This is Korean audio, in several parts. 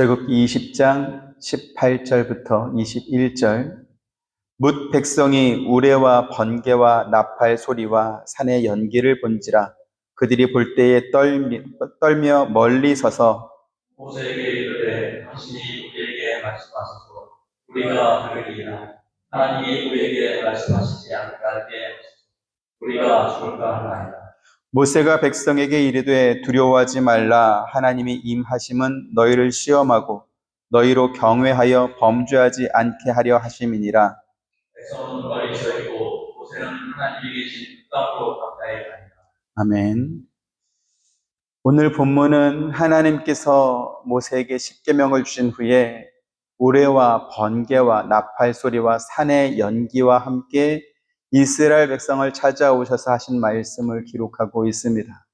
출애굽기 20장 18절부터 21절. 뭇 백성이 우레와 번개와 나팔 소리와 산의 연기를 본지라 그들이 볼 때에 떨며 멀리 서서 모세에게 이르되 당신이 우리에게 말씀하소서 우리가 들으리이다. 하나님이 우리에게 말씀하시지 않게 우리가 죽을까 하나이다. 모세가 백성에게 이르되 두려워하지 말라. 하나님이 임하심은 너희를 시험하고 너희로 경외하여 범죄하지 않게 하려 하심이니라. 백성은 멀리 서 있고 모세는 하나님이 계신 땅으로 가까이 가니라. 아멘. 오늘 본문은 하나님께서 모세에게 십계명을 주신 후에 우레와 번개와 나팔 소리와 산의 연기와 함께 이스라엘 백성을 찾아오셔서 하신 말씀을 기록하고 있습니다.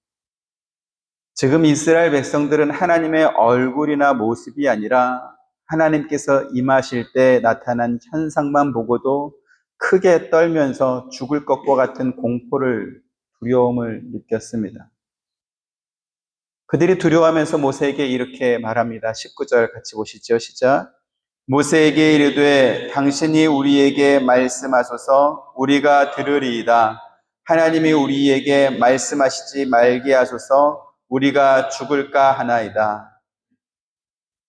지금 이스라엘 백성들은 하나님의 얼굴이나 모습이 아니라 하나님께서 임하실 때 나타난 현상만 보고도 크게 떨면서 죽을 것과 같은 공포를, 두려움을 느꼈습니다. 그들이 두려워하면서 모세에게 이렇게 말합니다. 19절 같이 보시죠. 시작. 모세에게 이르되 당신이 우리에게 말씀하소서 우리가 들으리이다. 하나님이 우리에게 말씀하시지 말게 하소서 우리가 죽을까 하나이다.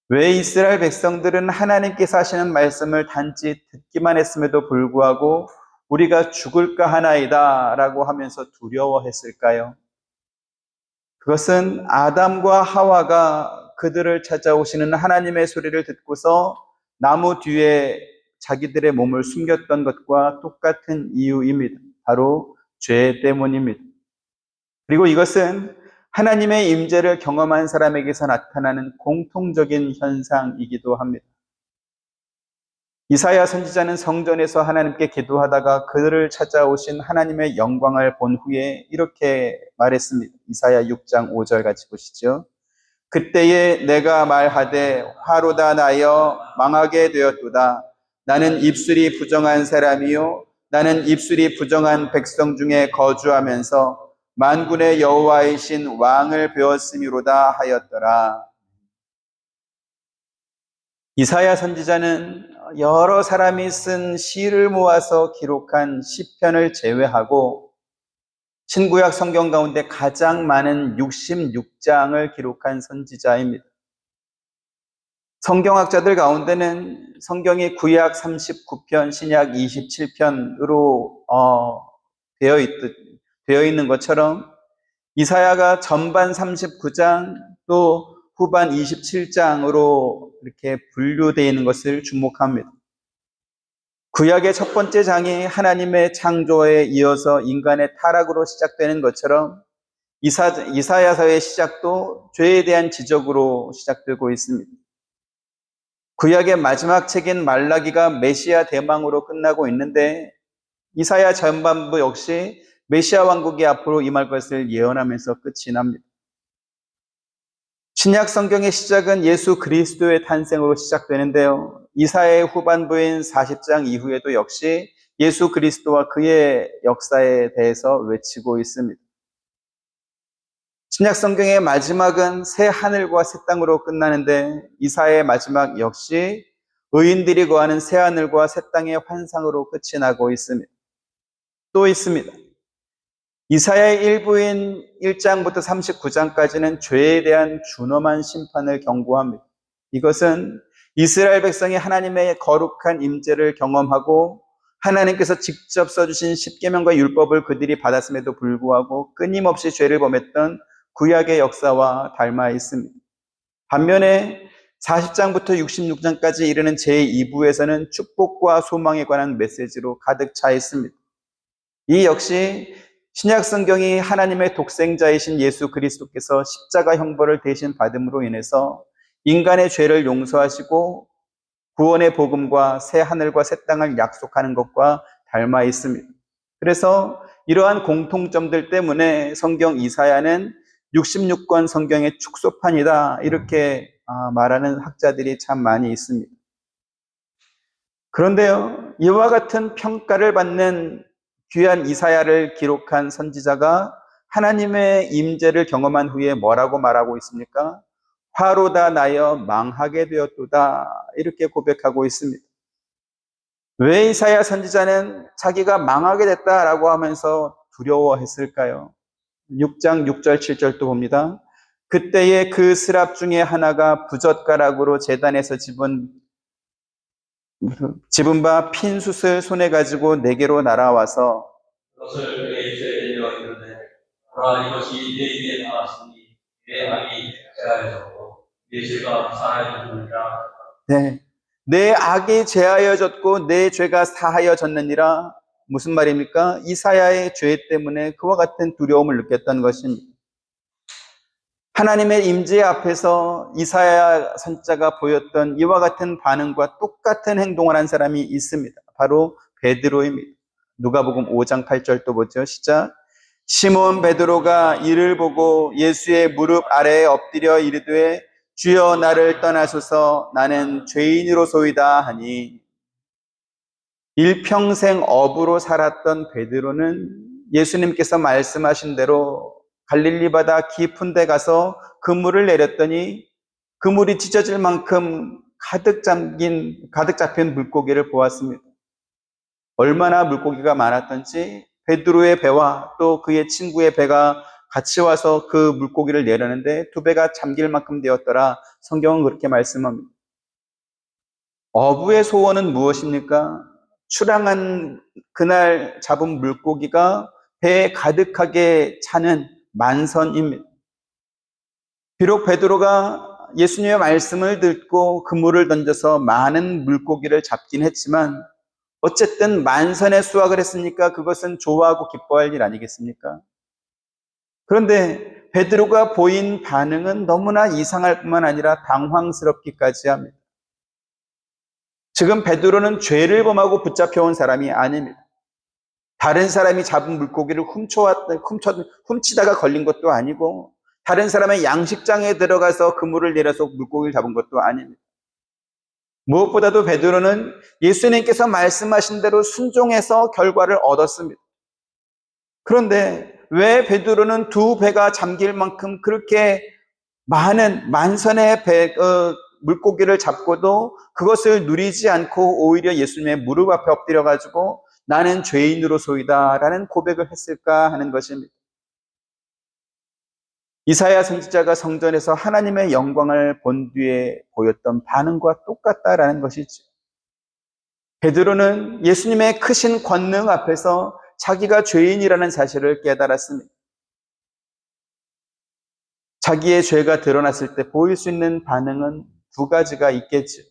왜 이스라엘 백성들은 하나님께서 하시는 말씀을 단지 듣기만 했음에도 불구하고 우리가 죽을까 하나이다 라고 하면서 두려워했을까요? 그것은 아담과 하와가 그들을 찾아오시는 하나님의 소리를 듣고서 나무 뒤에 자기들의 몸을 숨겼던 것과 똑같은 이유입니다. 바로 죄 때문입니다. 그리고 이것은 하나님의 임재를 경험한 사람에게서 나타나는 공통적인 현상이기도 합니다. 이사야 선지자는 성전에서 하나님께 기도하다가 그들을 찾아오신 하나님의 영광을 본 후에 이렇게 말했습니다. 이사야 6장 5절 같이 보시죠. 그때에 내가 말하되 화로다 나여 망하게 되었도다. 나는 입술이 부정한 사람이요 나는 입술이 부정한 백성 중에 거주하면서 만군의 여호와이신 왕을 배웠음이로다 하였더라. 이사야 선지자는 여러 사람이 쓴 시를 모아서 기록한 시편을 제외하고 신구약 성경 가운데 가장 많은 66장을 기록한 선지자입니다. 성경학자들 가운데는 성경이 구약 39편, 신약 27편으로 되어 있는 것처럼 이사야가 전반 39장 또 후반 27장으로 이렇게 분류되어 있는 것을 주목합니다. 구약의 첫 번째 장이 하나님의 창조에 이어서 인간의 타락으로 시작되는 것처럼 이사야서의 시작도 죄에 대한 지적으로 시작되고 있습니다. 구약의 마지막 책인 말라기가 메시아 대망으로 끝나고 있는데 이사야 전반부 역시 메시아 왕국이 앞으로 임할 것을 예언하면서 끝이 납니다. 신약 성경의 시작은 예수 그리스도의 탄생으로 시작되는데요. 이사야의 후반부인 40장 이후에도 역시 예수 그리스도와 그의 역사에 대해서 외치고 있습니다. 신약 성경의 마지막은 새 하늘과 새 땅으로 끝나는데 이사야의 마지막 역시 의인들이 거하는 새 하늘과 새 땅의 환상으로 끝이 나고 있습니다. 또 있습니다. 이사야의 일부인 1장부터 39장까지는 죄에 대한 준엄한 심판을 경고합니다. 이것은 이스라엘 백성이 하나님의 거룩한 임재를 경험하고 하나님께서 직접 써주신 십계명과 율법을 그들이 받았음에도 불구하고 끊임없이 죄를 범했던 구약의 역사와 닮아 있습니다. 반면에 40장부터 66장까지 이르는 제2부에서는 축복과 소망에 관한 메시지로 가득 차 있습니다. 이 역시 신약 성경이 하나님의 독생자이신 예수 그리스도께서 십자가 형벌을 대신 받음으로 인해서 인간의 죄를 용서하시고 구원의 복음과 새 하늘과 새 땅을 약속하는 것과 닮아 있습니다. 그래서 이러한 공통점들 때문에 성경 이사야는 66권 성경의 축소판이다 이렇게 말하는 학자들이 참 많이 있습니다. 그런데요, 이와 같은 평가를 받는 귀한 이사야를 기록한 선지자가 하나님의 임재를 경험한 후에 뭐라고 말하고 있습니까? 화로다 나여 망하게 되었도다. 이렇게 고백하고 있습니다. 왜 이사야 선지자는 자기가 망하게 됐다라고 하면서 두려워했을까요? 6장 6절 7절도 봅니다. 그때에 그 스랍 중에 하나가 부젓가락으로 제단에서 집은 바 핀 숯을 손에 가지고 내게로 날아와서 그것을 그에게 주셔야 되려 했는데 보라 이것이 내 위에 나왔으니 내 악이 제하여졌고 내 죄가 사하여졌느니라. 네, 내 악이 제하여졌고 내 죄가 사하여졌느니라. 무슨 말입니까? 이사야의 죄 때문에 그와 같은 두려움을 느꼈던 것입니다. 하나님의 임재 앞에서 이사야 선지자가 보였던 이와 같은 반응과 똑같은 행동을 한 사람이 있습니다. 바로 베드로입니다. 누가복음 5장 8절도 보죠. 시작. 시몬 베드로가 이를 보고 예수의 무릎 아래에 엎드려 이르되 주여 나를 떠나소서 나는 죄인으로소이다 하니, 일평생 어부로 살았던 베드로는 예수님께서 말씀하신 대로 갈릴리 바다 깊은 데 가서 그물을 내렸더니 그물이 찢어질 만큼 가득 잡힌 물고기를 보았습니다. 얼마나 물고기가 많았던지 베드로의 배와 또 그의 친구의 배가 같이 와서 그 물고기를 내렸는데 두 배가 잠길 만큼 되었더라. 성경은 그렇게 말씀합니다. 어부의 소원은 무엇입니까? 출항한 그날 잡은 물고기가 배에 가득하게 차는 만선입니다. 비록 베드로가 예수님의 말씀을 듣고 그물을 던져서 많은 물고기를 잡긴 했지만 어쨌든 만선의 수확을 했으니까 그것은 좋아하고 기뻐할 일 아니겠습니까? 그런데 베드로가 보인 반응은 너무나 이상할 뿐만 아니라 당황스럽기까지 합니다. 지금 베드로는 죄를 범하고 붙잡혀온 사람이 아닙니다. 다른 사람이 잡은 물고기를 훔치다가 걸린 것도 아니고 다른 사람의 양식장에 들어가서 그물을 내려서 물고기를 잡은 것도 아닙니다. 무엇보다도 베드로는 예수님께서 말씀하신 대로 순종해서 결과를 얻었습니다. 그런데 왜 베드로는 두 배가 잠길 만큼 그렇게 많은 만선의 물고기를 잡고도 그것을 누리지 않고 오히려 예수님의 무릎 앞에 엎드려가지고 나는 죄인으로소이다 라는 고백을 했을까 하는 것입니다. 이사야 선지자가 성전에서 하나님의 영광을 본 뒤에 보였던 반응과 똑같다라는 것이죠. 베드로는 예수님의 크신 권능 앞에서 자기가 죄인이라는 사실을 깨달았습니다. 자기의 죄가 드러났을 때 보일 수 있는 반응은 두 가지가 있겠죠.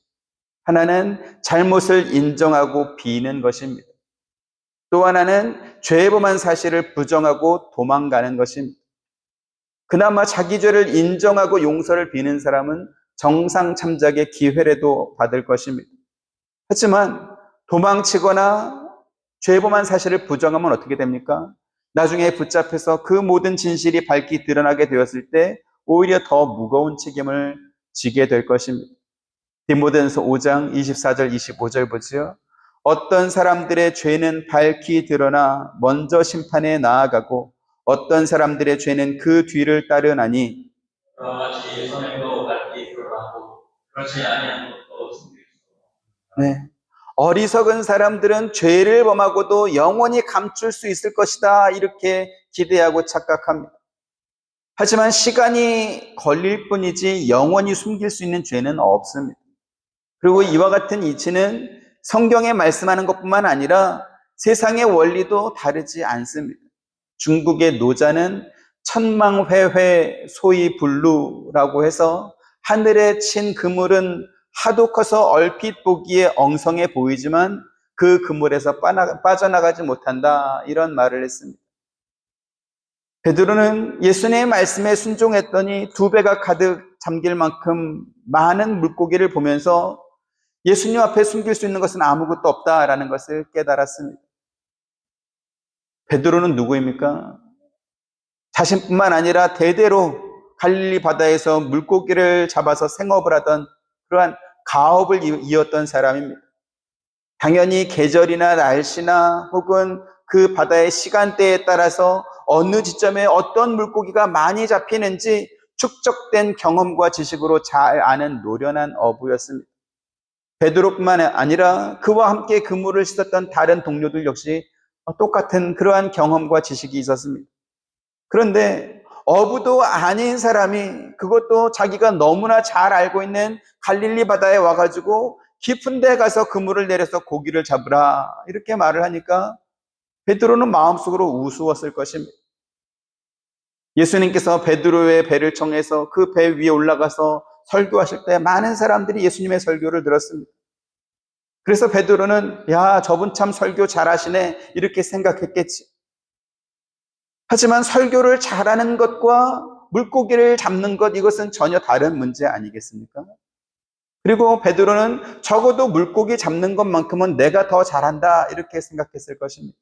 하나는 잘못을 인정하고 비는 것입니다. 또 하나는 죄 범한 사실을 부정하고 도망가는 것입니다. 그나마 자기 죄를 인정하고 용서를 비는 사람은 정상 참작의 기회라도 받을 것입니다. 하지만 도망치거나 죄 범한 사실을 부정하면 어떻게 됩니까? 나중에 붙잡혀서 그 모든 진실이 밝히 드러나게 되었을 때 오히려 더 무거운 책임을 지게 될 것입니다. 디모데전서 5장 24절 25절 보지요. 어떤 사람들의 죄는 밝히 드러나 먼저 심판에 나아가고 어떤 사람들의 죄는 그 뒤를 따르나니, 그와 같이 선행도 밝히 드러나고 그렇지 아니한 것도 숨길 수 네. 어리석은 사람들은 죄를 범하고도 영원히 감출 수 있을 것이다 이렇게 기대하고 착각합니다. 하지만 시간이 걸릴 뿐이지 영원히 숨길 수 있는 죄는 없습니다. 그리고 이와 같은 이치는 성경에 말씀하는 것뿐만 아니라 세상의 원리도 다르지 않습니다. 중국의 노자는 천망회회 소위 불루라고 해서 하늘에 친 그물은 하도 커서 얼핏 보기에 엉성해 보이지만 그 그물에서 빠져나가지 못한다 이런 말을 했습니다. 베드로는 예수님의 말씀에 순종했더니 두 배가 가득 잠길 만큼 많은 물고기를 보면서 예수님 앞에 숨길 수 있는 것은 아무것도 없다라는 것을 깨달았습니다. 베드로는 누구입니까? 자신뿐만 아니라 대대로 갈릴리 바다에서 물고기를 잡아서 생업을 하던 그러한 가업을 이었던 사람입니다. 당연히 계절이나 날씨나 혹은 그 바다의 시간대에 따라서 어느 지점에 어떤 물고기가 많이 잡히는지 축적된 경험과 지식으로 잘 아는 노련한 어부였습니다. 베드로뿐만 아니라 그와 함께 그물을 씻었던 다른 동료들 역시 똑같은 그러한 경험과 지식이 있었습니다. 그런데 어부도 아닌 사람이 그것도 자기가 너무나 잘 알고 있는 갈릴리 바다에 와가지고 깊은 데 가서 그물을 내려서 고기를 잡으라 이렇게 말을 하니까 베드로는 마음속으로 우스웠을 것입니다. 예수님께서 베드로의 배를 청해서 그 배 위에 올라가서 설교하실 때 많은 사람들이 예수님의 설교를 들었습니다. 그래서 베드로는 야, 저분 참 설교 잘하시네 이렇게 생각했겠지. 하지만 설교를 잘하는 것과 물고기를 잡는 것 이것은 전혀 다른 문제 아니겠습니까? 그리고 베드로는 적어도 물고기 잡는 것만큼은 내가 더 잘한다 이렇게 생각했을 것입니다.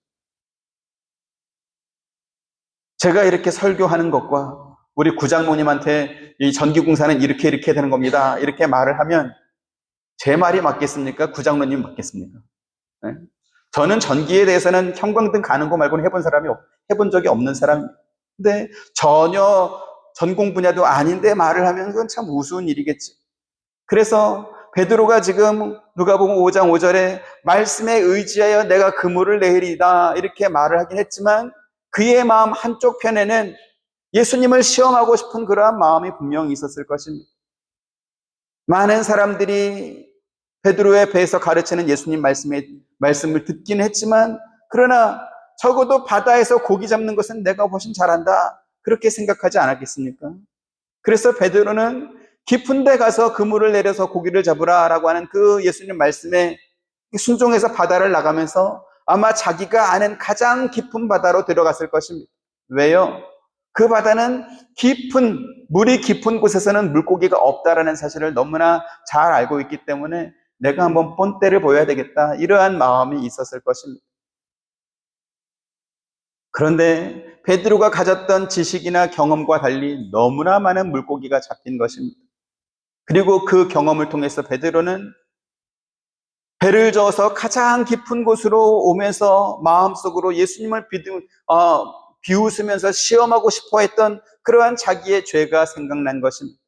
제가 이렇게 설교하는 것과 우리 구장모님한테 이 전기공사는 이렇게 되는 겁니다 이렇게 말을 하면 제 말이 맞겠습니까? 구장로님 맞겠습니까? 네? 저는 전기에 대해서는 형광등 가는 거 말고는 해본 적이 없는 사람입니다. 근데 전혀 전공 분야도 아닌데 말을 하면 그건 참 우스운 일이겠지. 그래서 베드로가 지금 누가복음 5장 5절에 말씀에 의지하여 내가 그물을 내리다 이렇게 말을 하긴 했지만 그의 마음 한쪽 편에는 예수님을 시험하고 싶은 그러한 마음이 분명히 있었을 것입니다. 많은 사람들이 베드로의 배에서 가르치는 예수님 말씀을 듣긴 했지만 그러나 적어도 바다에서 고기 잡는 것은 내가 훨씬 잘한다 그렇게 생각하지 않았겠습니까? 그래서 베드로는 깊은 데 가서 그물을 내려서 고기를 잡으라 라고 하는 그 예수님 말씀에 순종해서 바다를 나가면서 아마 자기가 아는 가장 깊은 바다로 들어갔을 것입니다. 왜요? 그 바다는 물이 깊은 곳에서는 물고기가 없다라는 사실을 너무나 잘 알고 있기 때문에 내가 한번 본때를 보여야 되겠다 이러한 마음이 있었을 것입니다. 그런데 베드로가 가졌던 지식이나 경험과 달리 너무나 많은 물고기가 잡힌 것입니다. 그리고 그 경험을 통해서 베드로는 배를 저어서 가장 깊은 곳으로 오면서 마음속으로 예수님을 비웃으면서 시험하고 싶어 했던 그러한 자기의 죄가 생각난 것입니다.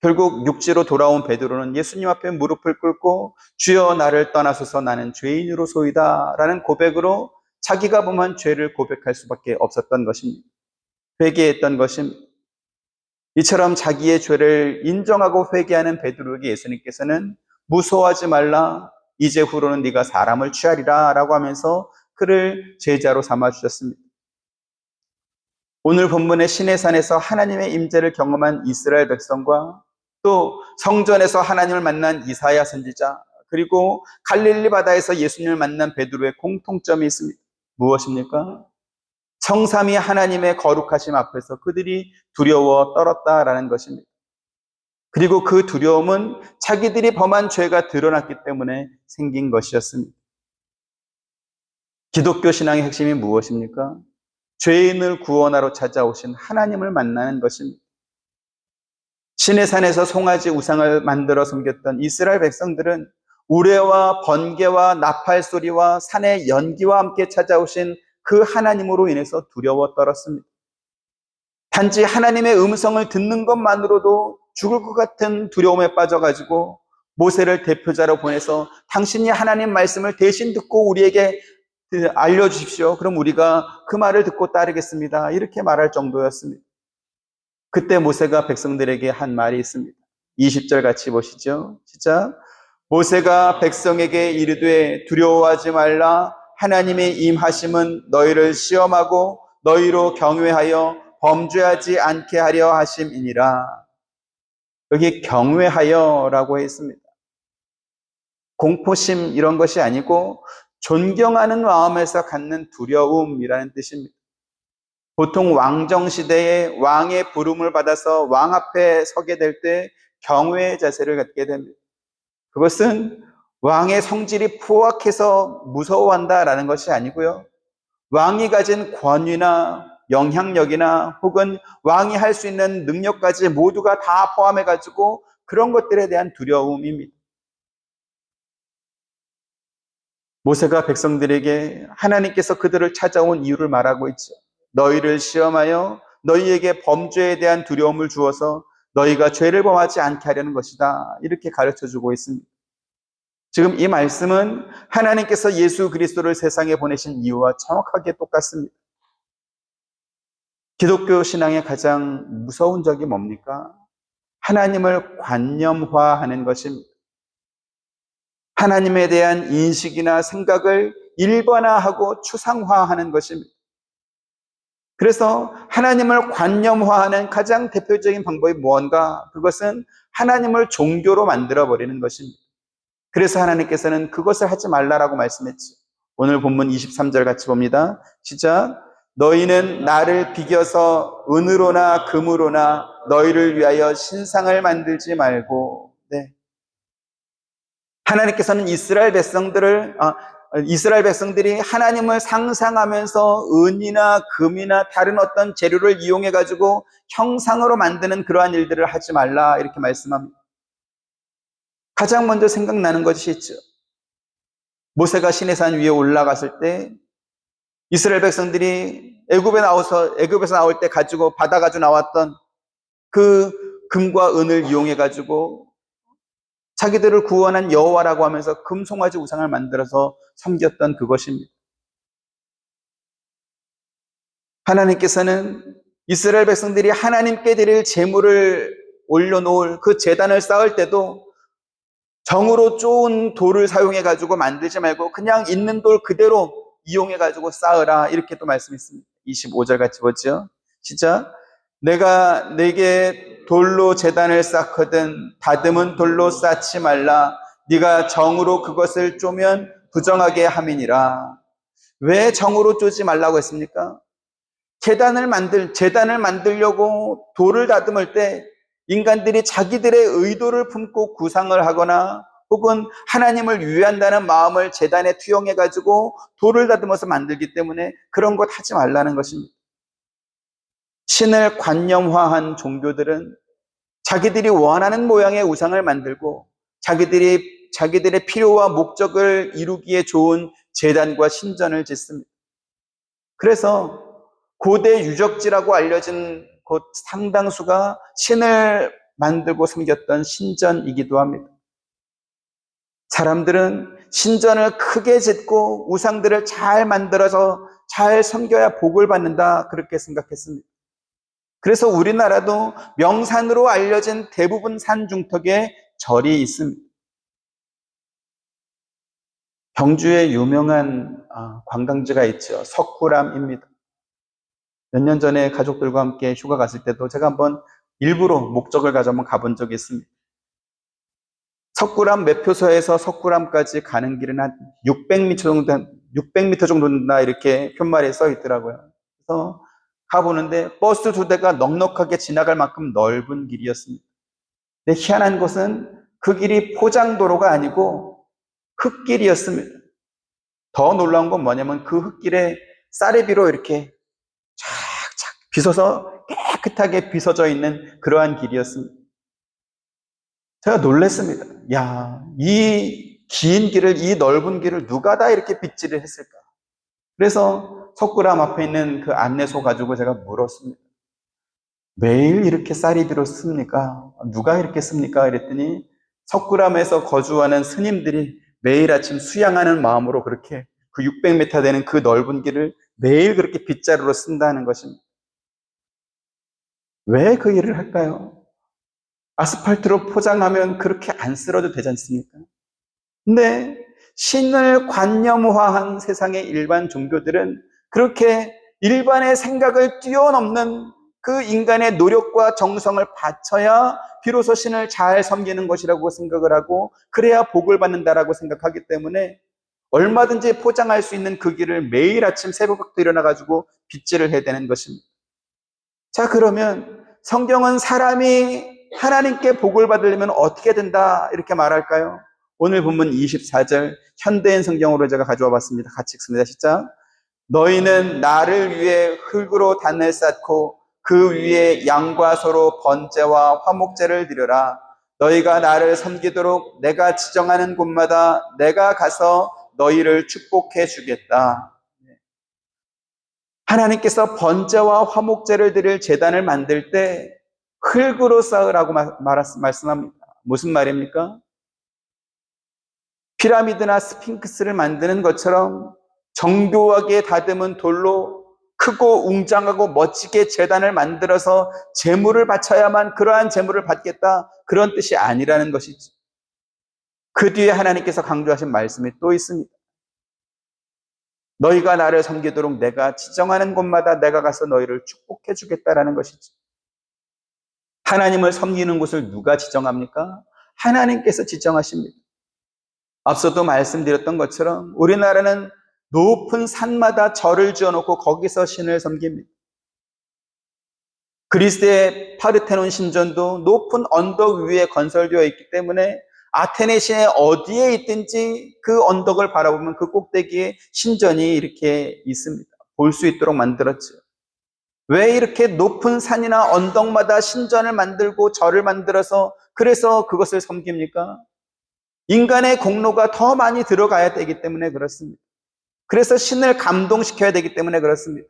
결국 육지로 돌아온 베드로는 예수님 앞에 무릎을 꿇고 주여 나를 떠나소서 나는 죄인으로소이다 라는 고백으로 자기가 범한 죄를 고백할 수밖에 없었던 것입니다. 회개했던 것입니다. 이처럼 자기의 죄를 인정하고 회개하는 베드로에게 예수님께서는 무서워하지 말라 이제후로는 네가 사람을 취하리라 라고 하면서 그를 제자로 삼아주셨습니다. 오늘 본문의 시내산에서 하나님의 임재를 경험한 이스라엘 백성과 또 성전에서 하나님을 만난 이사야 선지자 그리고 갈릴리 바다에서 예수님을 만난 베드로의 공통점이 있습니다. 무엇입니까? 성삼위 하나님의 거룩하심 앞에서 그들이 두려워 떨었다라는 것입니다. 그리고 그 두려움은 자기들이 범한 죄가 드러났기 때문에 생긴 것이었습니다. 기독교 신앙의 핵심이 무엇입니까? 죄인을 구원하러 찾아오신 하나님을 만나는 것입니다. 시내산에서 송아지 우상을 만들어 섬겼던 이스라엘 백성들은 우레와 번개와 나팔 소리와 산의 연기와 함께 찾아오신 그 하나님으로 인해서 두려워 떨었습니다. 단지 하나님의 음성을 듣는 것만으로도 죽을 것 같은 두려움에 빠져가지고 모세를 대표자로 보내서 당신이 하나님 말씀을 대신 듣고 우리에게 알려주십시오. 그럼 우리가 그 말을 듣고 따르겠습니다. 이렇게 말할 정도였습니다. 그때 모세가 백성들에게 한 말이 있습니다. 20절 같이 보시죠. 시작. 모세가 백성에게 이르되 두려워하지 말라. 하나님의 임하심은 너희를 시험하고 너희로 경외하여 범죄하지 않게 하려 하심이니라. 여기 경외하여라고 했습니다. 공포심 이런 것이 아니고 존경하는 마음에서 갖는 두려움이라는 뜻입니다. 보통 왕정시대에 왕의 부름을 받아서 왕 앞에 서게 될 때 경외의 자세를 갖게 됩니다. 그것은 왕의 성질이 포악해서 무서워한다라는 것이 아니고요. 왕이 가진 권위나 영향력이나 혹은 왕이 할 수 있는 능력까지 모두가 다 포함해가지고 그런 것들에 대한 두려움입니다. 모세가 백성들에게 하나님께서 그들을 찾아온 이유를 말하고 있죠. 너희를 시험하여 너희에게 범죄에 대한 두려움을 주어서 너희가 죄를 범하지 않게 하려는 것이다. 이렇게 가르쳐주고 있습니다. 지금 이 말씀은 하나님께서 예수 그리스도를 세상에 보내신 이유와 정확하게 똑같습니다. 기독교 신앙의 가장 무서운 적이 뭡니까? 하나님을 관념화하는 것입니다. 하나님에 대한 인식이나 생각을 일반화하고 추상화하는 것입니다. 그래서 하나님을 관념화하는 가장 대표적인 방법이 무언가? 그것은 하나님을 종교로 만들어버리는 것입니다. 그래서 하나님께서는 그것을 하지 말라라고 말씀했죠. 오늘 본문 23절 같이 봅니다. 시작. 너희는 나를 비겨서 은으로나 금으로나 너희를 위하여 신상을 만들지 말고. 네. 하나님께서는 이스라엘 백성들이 하나님을 상상하면서 은이나 금이나 다른 어떤 재료를 이용해 가지고 형상으로 만드는 그러한 일들을 하지 말라 이렇게 말씀합니다. 가장 먼저 생각나는 것이 있죠. 모세가 시내산 위에 올라갔을 때 이스라엘 백성들이 애굽에서 나올 때 받아가지고 나왔던 그 금과 은을 이용해 가지고 자기들을 구원한 여호와라고 하면서 금송아지 우상을 만들어서 섬겼던 그것입니다. 하나님께서는 이스라엘 백성들이 하나님께 드릴 제물을 올려놓을 그 제단을 쌓을 때도 정으로 쪼은 돌을 사용해 가지고 만들지 말고 그냥 있는 돌 그대로 이용해 가지고 쌓으라 이렇게 또 말씀했습니다. 25절 같이 보죠. 시작. 내가 네게 돌로 제단을 쌓거든 다듬은 돌로 쌓지 말라. 네가 정으로 그것을 쪼면 부정하게 함이니라. 왜 정으로 쪼지 말라고 했습니까? 제단을 만들려고 돌을 다듬을 때 인간들이 자기들의 의도를 품고 구상을 하거나 혹은 하나님을 위한다는 마음을 제단에 투영해 가지고 돌을 다듬어서 만들기 때문에 그런 것 하지 말라는 것입니다. 신을 관념화한 종교들은 자기들이 원하는 모양의 우상을 만들고 자기들의 필요와 목적을 이루기에 좋은 제단과 신전을 짓습니다. 그래서 고대 유적지라고 알려진 곳 상당수가 신을 만들고 섬겼던 신전이기도 합니다. 사람들은 신전을 크게 짓고 우상들을 잘 만들어서 잘 섬겨야 복을 받는다 그렇게 생각했습니다. 그래서 우리나라도 명산으로 알려진 대부분 산 중턱에 절이 있습니다. 경주에 유명한 관광지가 있죠. 석굴암입니다. 몇 년 전에 가족들과 함께 휴가 갔을 때도 제가 한번 일부러 목적을 가지고 한번 가본 적이 있습니다. 석굴암 매표소에서 석굴암까지 가는 길은 한 600m 정도 된다 이렇게 푯말에 써 있더라고요. 그래서 가보는데 버스 2대가 넉넉하게 지나갈 만큼 넓은 길이었습니다. 근데 희한한 것은 그 길이 포장도로가 아니고 흙길이었습니다. 더 놀라운 건 뭐냐면 그 흙길에 쌀에비로 이렇게 착착 빗어서 깨끗하게 빗어져 있는 그러한 길이었습니다. 제가 놀랐습니다. 야, 이 긴 길을, 이 넓은 길을 누가 다 이렇게 빗질을 했을까? 그래서 석굴암 앞에 있는 그 안내소 가지고 제가 물었습니다. 매일 이렇게 쌀이비로 씁니까? 누가 이렇게 씁니까? 이랬더니 석굴암에서 거주하는 스님들이 매일 아침 수양하는 마음으로 그렇게 그 600m 되는 그 넓은 길을 매일 그렇게 빗자루로 쓴다는 것입니다. 왜 그 일을 할까요? 아스팔트로 포장하면 그렇게 안 쓰러도 되지 않습니까? 근데 신을 관념화한 세상의 일반 종교들은 그렇게 일반의 생각을 뛰어넘는 그 인간의 노력과 정성을 바쳐야 비로소 신을 잘 섬기는 것이라고 생각을 하고 그래야 복을 받는다라고 생각하기 때문에 얼마든지 포장할 수 있는 그 길을 매일 아침 새벽부터 일어나가지고 빗질을 해야 되는 것입니다. 자, 그러면 성경은 사람이 하나님께 복을 받으려면 어떻게 된다 이렇게 말할까요? 오늘 본문 24절 현대인 성경으로 제가 가져와 봤습니다. 같이 읽습니다. 시작. 너희는 나를 위해 흙으로 단을 쌓고 그 위에 양과 소로 번제와 화목제를 드려라. 너희가 나를 섬기도록 내가 지정하는 곳마다 내가 가서 너희를 축복해 주겠다. 하나님께서 번제와 화목제를 드릴 제단을 만들 때 흙으로 쌓으라고 말씀합니다. 무슨 말입니까? 피라미드나 스핑크스를 만드는 것처럼 정교하게 다듬은 돌로 크고 웅장하고 멋지게 제단을 만들어서 제물을 바쳐야만 그러한 제물을 받겠다, 그런 뜻이 아니라는 것이죠. 그 뒤에 하나님께서 강조하신 말씀이 또 있습니다. 너희가 나를 섬기도록 내가 지정하는 곳마다 내가 가서 너희를 축복해 주겠다라는 것이죠. 하나님을 섬기는 곳을 누가 지정합니까? 하나님께서 지정하십니다. 앞서도 말씀드렸던 것처럼 우리나라는 높은 산마다 절을 지어놓고 거기서 신을 섬깁니다. 그리스의 파르테논 신전도 높은 언덕 위에 건설되어 있기 때문에 아테네 시내 어디에 있든지 그 언덕을 바라보면 그 꼭대기에 신전이 이렇게 있습니다. 볼 수 있도록 만들었죠. 왜 이렇게 높은 산이나 언덕마다 신전을 만들고 절을 만들어서 그래서 그것을 섬깁니까? 인간의 공로가 더 많이 들어가야 되기 때문에 그렇습니다. 그래서 신을 감동시켜야 되기 때문에 그렇습니다.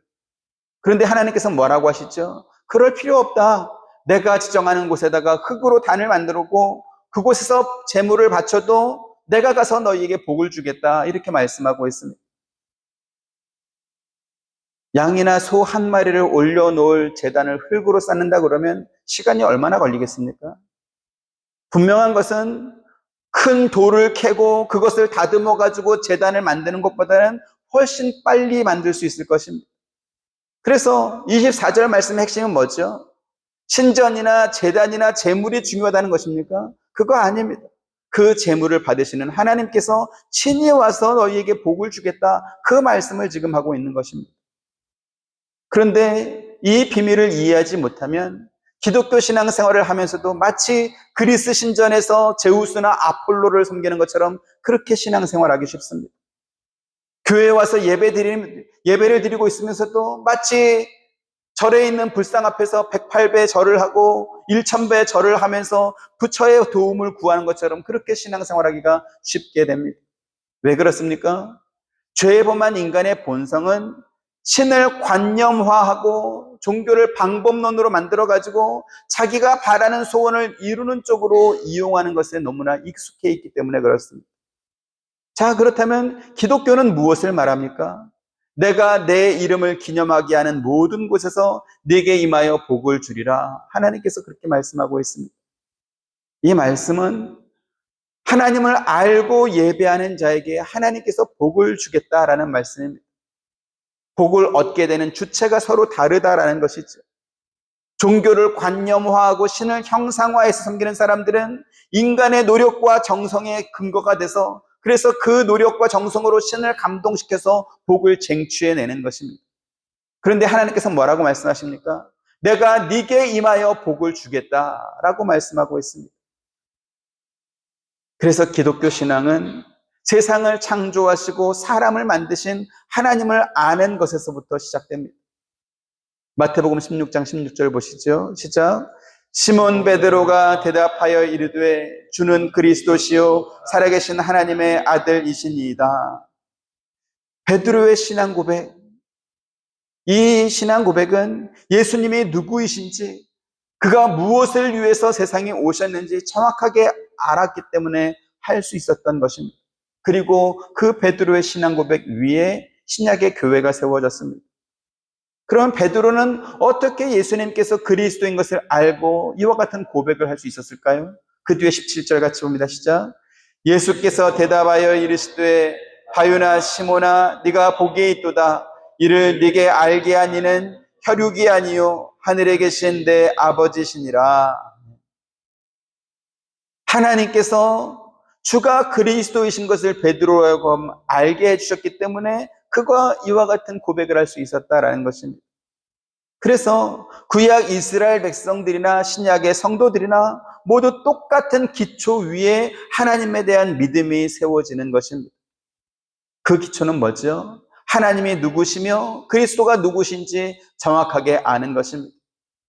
그런데 하나님께서 뭐라고 하시죠? 그럴 필요 없다. 내가 지정하는 곳에다가 흙으로 단을 만들고 그곳에서 제물을 바쳐도 내가 가서 너희에게 복을 주겠다, 이렇게 말씀하고 있습니다. 양이나 소 한 마리를 올려놓을 제단을 흙으로 쌓는다 그러면 시간이 얼마나 걸리겠습니까? 분명한 것은 큰 돌을 캐고 그것을 다듬어 가지고 제단을 만드는 것보다는 훨씬 빨리 만들 수 있을 것입니다. 그래서 24절 말씀의 핵심은 뭐죠? 신전이나 제단이나 제물이 중요하다는 것입니까? 그거 아닙니다. 그 제물을 받으시는 하나님께서 친히 와서 너희에게 복을 주겠다, 그 말씀을 지금 하고 있는 것입니다. 그런데 이 비밀을 이해하지 못하면 기독교 신앙생활을 하면서도 마치 그리스 신전에서 제우스나 아폴로를 섬기는 것처럼 그렇게 신앙생활하기 쉽습니다. 교회에 와서 예배를 드리고 있으면서도 마치 절에 있는 불상 앞에서 108배 절을 하고 1000배 절을 하면서 부처의 도움을 구하는 것처럼 그렇게 신앙생활하기가 쉽게 됩니다. 왜 그렇습니까? 죄에 범한 인간의 본성은 신을 관념화하고 종교를 방법론으로 만들어가지고 자기가 바라는 소원을 이루는 쪽으로 이용하는 것에 너무나 익숙해 있기 때문에 그렇습니다. 자, 그렇다면 기독교는 무엇을 말합니까? 내가 내 이름을 기념하게 하는 모든 곳에서 네게 임하여 복을 주리라. 하나님께서 그렇게 말씀하고 있습니다. 이 말씀은 하나님을 알고 예배하는 자에게 하나님께서 복을 주겠다라는 말씀입니다. 복을 얻게 되는 주체가 서로 다르다라는 것이죠. 종교를 관념화하고 신을 형상화해서 섬기는 사람들은 인간의 노력과 정성의 근거가 돼서 그래서 그 노력과 정성으로 신을 감동시켜서 복을 쟁취해내는 것입니다. 그런데 하나님께서 뭐라고 말씀하십니까? 내가 네게 임하여 복을 주겠다라고 말씀하고 있습니다. 그래서 기독교 신앙은 세상을 창조하시고 사람을 만드신 하나님을 아는 것에서부터 시작됩니다. 마태복음 16장 16절 보시죠. 시작. 시몬 베드로가 대답하여 이르되 주는 그리스도시요 살아계신 하나님의 아들이시니이다. 베드로의 신앙 고백, 이 신앙 고백은 예수님이 누구이신지, 그가 무엇을 위해서 세상에 오셨는지 정확하게 알았기 때문에 할 수 있었던 것입니다. 그리고 그 베드로의 신앙 고백 위에 신약의 교회가 세워졌습니다. 그럼 베드로는 어떻게 예수님께서 그리스도인 것을 알고 이와 같은 고백을 할 수 있었을까요? 그 뒤에 17절 같이 봅니다. 시작. 예수께서 대답하여 이르시되 바요나 시몬아 네가 복이 있도다. 이를 네게 알게 한 이는 혈육이 아니요 하늘에 계신 내 아버지시니라. 하나님께서 주가 그리스도이신 것을 베드로하고 알게 해주셨기 때문에 그가 이와 같은 고백을 할 수 있었다라는 것입니다. 그래서 구약 이스라엘 백성들이나 신약의 성도들이나 모두 똑같은 기초 위에 하나님에 대한 믿음이 세워지는 것입니다. 그 기초는 뭐죠? 하나님이 누구시며 그리스도가 누구신지 정확하게 아는 것입니다.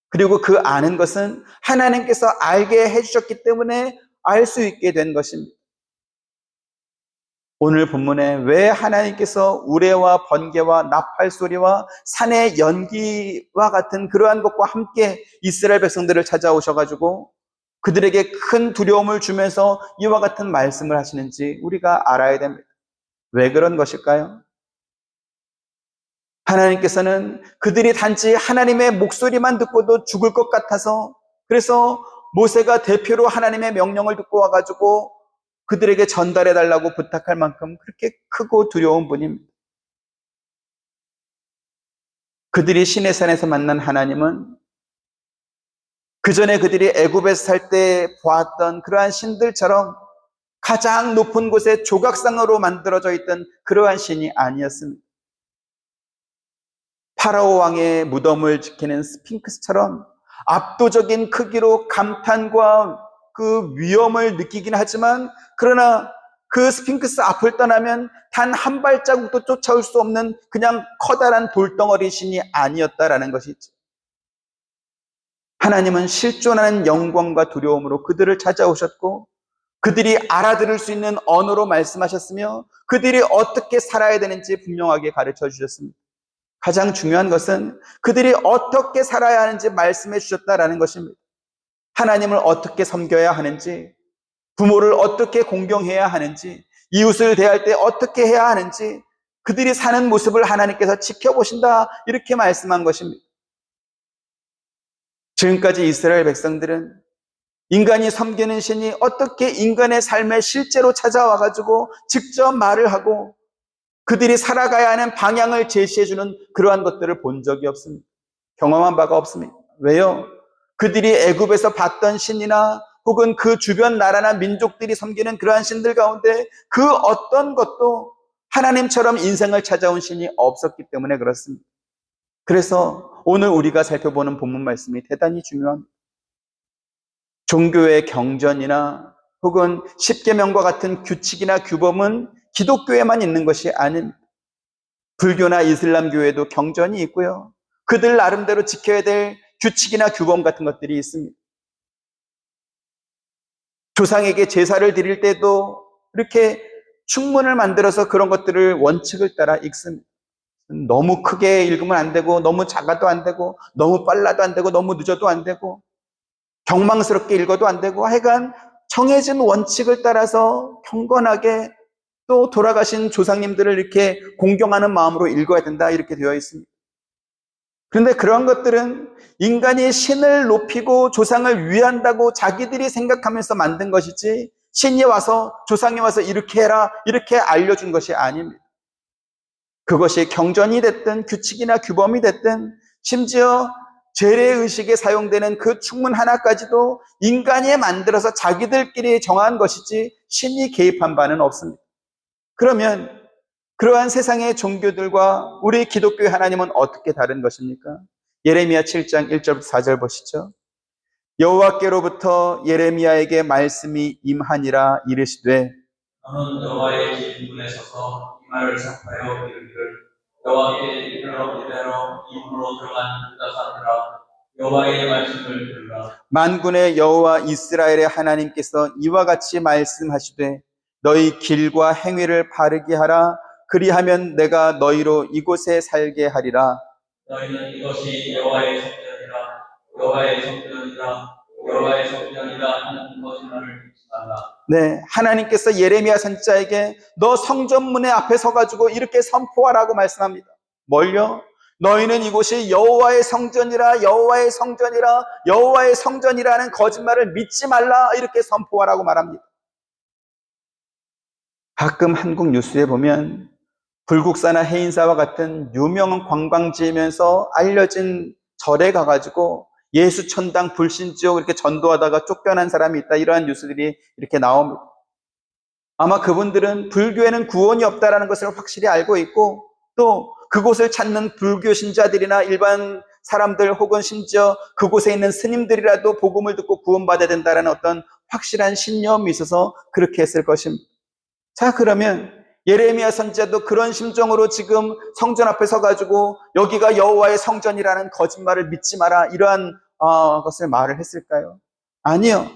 그리고 그 아는 것은 하나님께서 알게 해주셨기 때문에 알 수 있게 된 것입니다. 오늘 본문에 왜 하나님께서 우레와 번개와 나팔 소리와 산의 연기와 같은 그러한 것과 함께 이스라엘 백성들을 찾아오셔가지고 그들에게 큰 두려움을 주면서 이와 같은 말씀을 하시는지 우리가 알아야 됩니다. 왜 그런 것일까요? 하나님께서는 그들이 단지 하나님의 목소리만 듣고도 죽을 것 같아서, 그래서 모세가 대표로 하나님의 명령을 듣고 와가지고 그들에게 전달해 달라고 부탁할 만큼 그렇게 크고 두려운 분입니다. 그들이 시내산에서 만난 하나님은 그 전에 그들이 애굽에서 살 때 보았던 그러한 신들처럼 가장 높은 곳에 조각상으로 만들어져 있던 그러한 신이 아니었습니다. 파라오 왕의 무덤을 지키는 스핑크스처럼 압도적인 크기로 감탄과 그 위엄을 느끼긴 하지만, 그러나 그 스핑크스 앞을 떠나면 단 한 발자국도 쫓아올 수 없는 그냥 커다란 돌덩어리 신이 아니었다라는 것이죠. 하나님은 실존하는 영광과 두려움으로 그들을 찾아오셨고 그들이 알아들을 수 있는 언어로 말씀하셨으며 그들이 어떻게 살아야 되는지 분명하게 가르쳐 주셨습니다. 가장 중요한 것은 그들이 어떻게 살아야 하는지 말씀해 주셨다라는 것입니다. 하나님을 어떻게 섬겨야 하는지, 부모를 어떻게 공경해야 하는지, 이웃을 대할 때 어떻게 해야 하는지 그들이 사는 모습을 하나님께서 지켜보신다, 이렇게 말씀한 것입니다. 지금까지 이스라엘 백성들은 인간이 섬기는 신이 어떻게 인간의 삶에 실제로 찾아와가지고 직접 말을 하고 그들이 살아가야 하는 방향을 제시해주는 그러한 것들을 본 적이 없습니다. 경험한 바가 없습니다. 왜요? 그들이 애굽에서 봤던 신이나 혹은 그 주변 나라나 민족들이 섬기는 그러한 신들 가운데 그 어떤 것도 하나님처럼 인생을 찾아온 신이 없었기 때문에 그렇습니다. 그래서 오늘 우리가 살펴보는 본문 말씀이 대단히 중요합니다. 종교의 경전이나 혹은 십계명과 같은 규칙이나 규범은 기독교에만 있는 것이 아닙니다. 불교나 이슬람교에도 경전이 있고요. 그들 나름대로 지켜야 될 규칙이나 규범 같은 것들이 있습니다. 조상에게 제사를 드릴 때도 이렇게 충문을 만들어서 그런 것들을 원칙을 따라 읽습니다. 너무 크게 읽으면 안 되고, 너무 작아도 안 되고, 너무 빨라도 안 되고, 너무 늦어도 안 되고, 경망스럽게 읽어도 안 되고, 하여간 정해진 원칙을 따라서 경건하게 또 돌아가신 조상님들을 이렇게 공경하는 마음으로 읽어야 된다, 이렇게 되어 있습니다. 그런데 그런 것들은 인간이 신을 높이고 조상을 위한다고 자기들이 생각하면서 만든 것이지, 신이 와서, 조상이 와서 이렇게 해라, 이렇게 알려준 것이 아닙니다. 그것이 경전이 됐든 규칙이나 규범이 됐든 심지어 재래의식에 사용되는 그 충문 하나까지도 인간이 만들어서 자기들끼리 정한 것이지 신이 개입한 바는 없습니다. 그러면 그러한 세상의 종교들과 우리 기독교의 하나님은 어떻게 다른 것입니까? 예레미야 7장 1절부터 4절 보시죠. 여호와께로부터 예레미야에게 말씀이 임하니라. 이르시되 너는 여호와의 진문에 서서 이 말을 선포하여 이르기를, 여호와께 이대로 입으로 들어간 유다 사람들아, 여호와의 말씀을 들으라. 만군의 여호와 이스라엘의 하나님께서 이와 같이 말씀하시되 너희 길과 행위를 바르게 하라. 그리하면 내가 너희로 이곳에 살게 하리라. 너희는 이것이 여호와의 성전이라, 여호와의 성전이라, 여호와의 성전이라 하는 거짓말을 믿지 말라. 네, 하나님께서 예레미야 선지자에게 너 성전문의 앞에 서가지고 이렇게 선포하라고 말씀합니다. 뭘요? 너희는 이곳이 여호와의 성전이라, 여호와의 성전이라, 여호와의 성전이라는 거짓말을 믿지 말라, 이렇게 선포하라고 말합니다. 가끔 한국 뉴스에 보면 불국사나 해인사와 같은 유명한 관광지이면서 알려진 절에 가가지고 예수천당 불신지옥 이렇게 전도하다가 쫓겨난 사람이 있다, 이러한 뉴스들이 이렇게 나옵니다. 아마 그분들은 불교에는 구원이 없다라는 것을 확실히 알고 있고, 또 그곳을 찾는 불교 신자들이나 일반 사람들 혹은 심지어 그곳에 있는 스님들이라도 복음을 듣고 구원받아야 된다는 어떤 확실한 신념이 있어서 그렇게 했을 것입니다. 자, 그러면 예레미야 선지자도 그런 심정으로 지금 성전 앞에 서가지고 여기가 여호와의 성전이라는 거짓말을 믿지 마라, 이러한 것을 말을 했을까요? 아니요.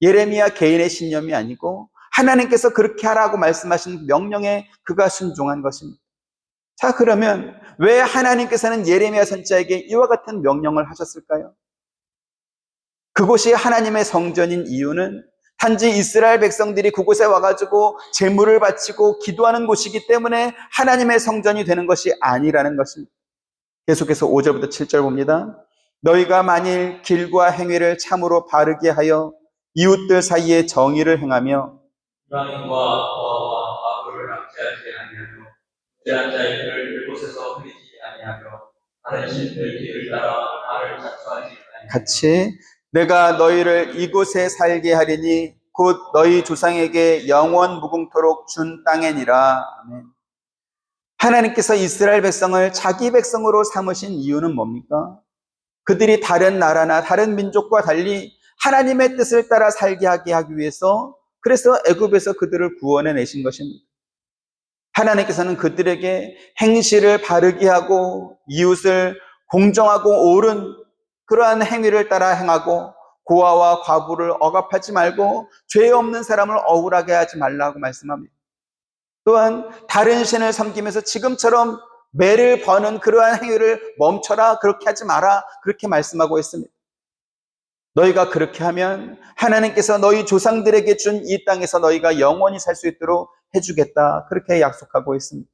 예레미야 개인의 신념이 아니고 하나님께서 그렇게 하라고 말씀하신 명령에 그가 순종한 것입니다. 자, 그러면 왜 하나님께서는 예레미야 선지자에게 이와 같은 명령을 하셨을까요? 그곳이 하나님의 성전인 이유는 단지 이스라엘 백성들이 그곳에 와가지고 제물을 바치고 기도하는 곳이기 때문에 하나님의 성전이 되는 것이 아니라는 것입니다. 계속해서 5절부터 7절 봅니다. 너희가 만일 길과 행위를 참으로 바르게 하여 이웃들 사이에 정의를 행하며 이방인과 고아와 과부를 납치하지 아니하며 무죄한 자의 길을 이곳에서 흐리지 아니하며 다른 신들 길을 따라 나를 자처하지 아니하며 같이 내가 너희를 이곳에 살게 하리니 곧 너희 조상에게 영원 무궁토록 준 땅이니라. 아멘. 하나님께서 이스라엘 백성을 자기 백성으로 삼으신 이유는 뭡니까? 그들이 다른 나라나 다른 민족과 달리 하나님의 뜻을 따라 살게 하게 하기 위해서, 그래서 애굽에서 그들을 구원해 내신 것입니다. 하나님께서는 그들에게 행실을 바르게 하고 이웃을 공정하고 옳은 그러한 행위를 따라 행하고 고아와 과부를 억압하지 말고 죄 없는 사람을 억울하게 하지 말라고 말씀합니다. 또한 다른 신을 섬기면서 지금처럼 매를 버는 그러한 행위를 멈춰라, 그렇게 하지 마라, 그렇게 말씀하고 있습니다. 너희가 그렇게 하면 하나님께서 너희 조상들에게 준 이 땅에서 너희가 영원히 살 수 있도록 해주겠다, 그렇게 약속하고 있습니다.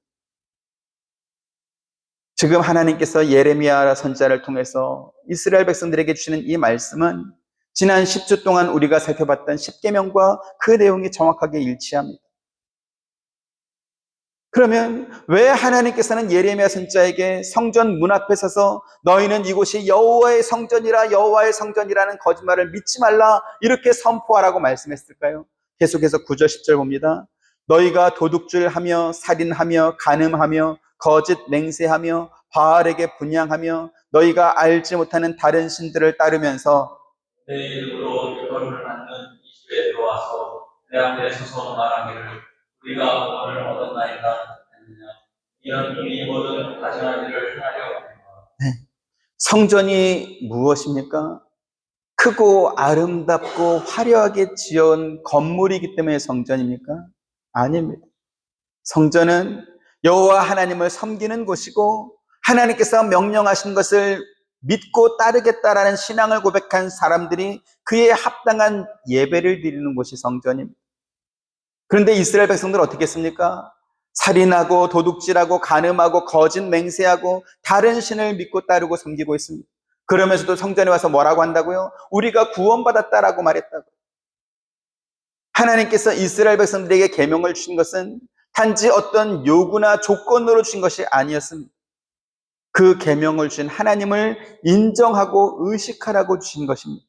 지금 하나님께서 예레미야 선지자를 통해서 이스라엘 백성들에게 주시는 이 말씀은 지난 10주 동안 우리가 살펴봤던 십계명과 그 내용이 정확하게 일치합니다. 그러면 왜 하나님께서는 예레미야 선지자에게 성전 문 앞에 서서 너희는 이곳이 여호와의 성전이라, 여호와의 성전이라는 거짓말을 믿지 말라, 이렇게 선포하라고 말씀했을까요? 계속해서 9절 10절 봅니다. 너희가 도둑질하며 살인하며 간음하며 거짓 맹세하며 바알에게 분향하며 너희가 알지 못하는 다른 신들을 따르면서 내 이름으로 일거를 받는 이 집에 들어와서 내 앞에 서서 말하기를 우리가 오늘 얻었나이다 했느냐. 이런 이 모든 가증한 일을 행하려 합니다. 성전이 무엇입니까? 크고 아름답고 화려하게 지은 건물이기 때문에 성전입니까? 아닙니다. 성전은 여호와 하나님을 섬기는 곳이고 하나님께서 명령하신 것을 믿고 따르겠다라는 신앙을 고백한 사람들이 그에 합당한 예배를 드리는 곳이 성전입니다. 그런데 이스라엘 백성들은 어떻게 했습니까? 살인하고 도둑질하고 간음하고 거짓 맹세하고 다른 신을 믿고 따르고 섬기고 있습니다. 그러면서도 성전에 와서 뭐라고 한다고요? 우리가 구원받았다라고 말했다고. 하나님께서 이스라엘 백성들에게 계명을 주신 것은 단지 어떤 요구나 조건으로 주신 것이 아니었습니다. 그 계명을 주신 하나님을 인정하고 의식하라고 주신 것입니다.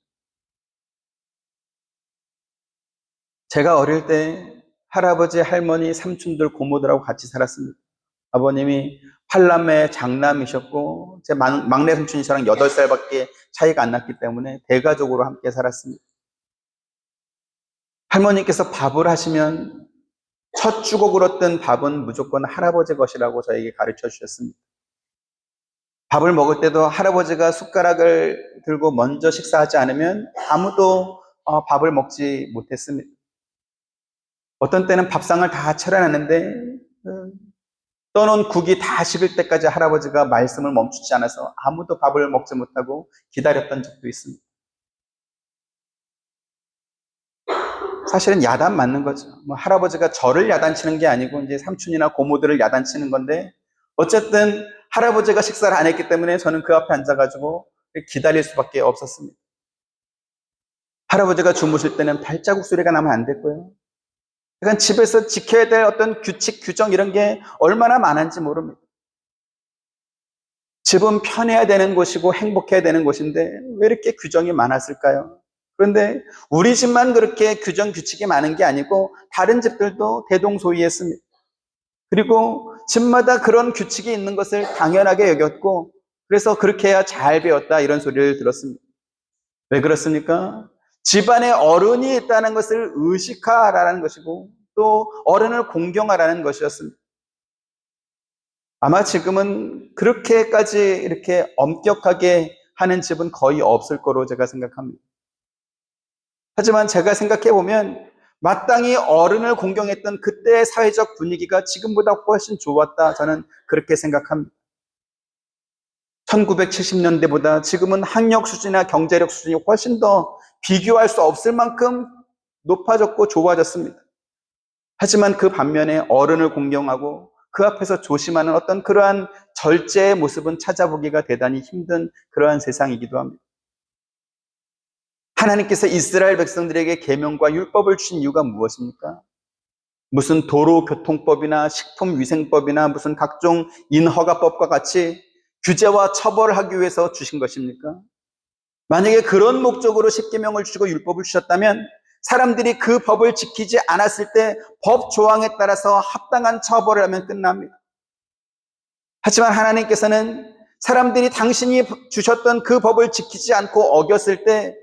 제가 어릴 때 할아버지, 할머니, 삼촌들, 고모들하고 같이 살았습니다. 아버님이 8남매 장남이셨고 제 막내 삼촌이 저랑 8살밖에 차이가 안 났기 때문에 대가족으로 함께 살았습니다. 할머니께서 밥을 하시면 첫 주걱으로 뜬 밥은 무조건 할아버지 것이라고 저에게 가르쳐 주셨습니다. 밥을 먹을 때도 할아버지가 숟가락을 들고 먼저 식사하지 않으면 아무도 밥을 먹지 못했습니다. 어떤 때는 밥상을 다 차려놨는데 떠놓은 국이 다 식을 때까지 할아버지가 말씀을 멈추지 않아서 아무도 밥을 먹지 못하고 기다렸던 적도 있습니다. 사실은 야단 맞는 거죠. 할아버지가 저를 야단치는 게 아니고 이제 삼촌이나 고모들을 야단치는 건데 어쨌든 할아버지가 식사를 안 했기 때문에 저는 그 앞에 앉아가지고 기다릴 수밖에 없었습니다. 할아버지가 주무실 때는 발자국 소리가 나면 안 됐고요. 그러니까 집에서 지켜야 될 어떤 규칙, 규정 이런 게 얼마나 많은지 모릅니다. 집은 편해야 되는 곳이고 행복해야 되는 곳인데 왜 이렇게 규정이 많았을까요? 그런데 우리 집만 그렇게 규정, 규칙이 많은 게 아니고 다른 집들도 대동소이했습니다. 그리고 집마다 그런 규칙이 있는 것을 당연하게 여겼고 그래서 그렇게 해야 잘 배웠다 이런 소리를 들었습니다. 왜 그렇습니까? 집안에 어른이 있다는 것을 의식하라는 것이고 또 어른을 공경하라는 것이었습니다. 아마 지금은 그렇게까지 이렇게 엄격하게 하는 집은 거의 없을 거로 제가 생각합니다. 하지만 제가 생각해 보면 마땅히 어른을 공경했던 그때의 사회적 분위기가 지금보다 훨씬 좋았다. 저는 그렇게 생각합니다. 1970년대보다 지금은 학력 수준이나 경제력 수준이 훨씬 더 비교할 수 없을 만큼 높아졌고 좋아졌습니다. 하지만 그 반면에 어른을 공경하고 그 앞에서 조심하는 어떤 그러한 절제의 모습은 찾아보기가 대단히 힘든 그러한 세상이기도 합니다. 하나님께서 이스라엘 백성들에게 계명과 율법을 주신 이유가 무엇입니까? 무슨 도로교통법이나 식품위생법이나 무슨 각종 인허가법과 같이 규제와 처벌을 하기 위해서 주신 것입니까? 만약에 그런 목적으로 십계명을 주시고 율법을 주셨다면 사람들이 그 법을 지키지 않았을 때 법 조항에 따라서 합당한 처벌을 하면 끝납니다. 하지만 하나님께서는 사람들이 당신이 주셨던 그 법을 지키지 않고 어겼을 때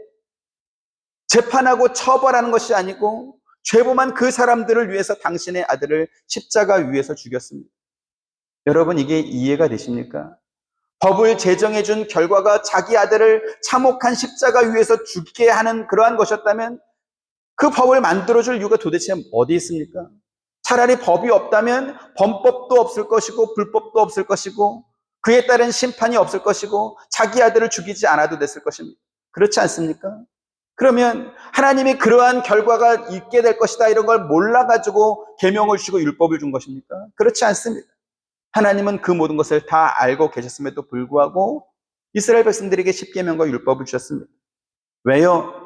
재판하고 처벌하는 것이 아니고 죄범한 그 사람들을 위해서 당신의 아들을 십자가 위에서 죽였습니다. 여러분, 이게 이해가 되십니까? 법을 제정해 준 결과가 자기 아들을 참혹한 십자가 위에서 죽게 하는 그러한 것이었다면 그 법을 만들어줄 이유가 도대체 어디 있습니까? 차라리 법이 없다면 범법도 없을 것이고 불법도 없을 것이고 그에 따른 심판이 없을 것이고 자기 아들을 죽이지 않아도 됐을 것입니다. 그렇지 않습니까? 그러면 하나님이 그러한 결과가 있게 될 것이다 이런 걸 몰라가지고 계명을 주시고 율법을 준 것입니까? 그렇지 않습니다. 하나님은 그 모든 것을 다 알고 계셨음에도 불구하고 이스라엘 백성들에게 십계명과 율법을 주셨습니다. 왜요?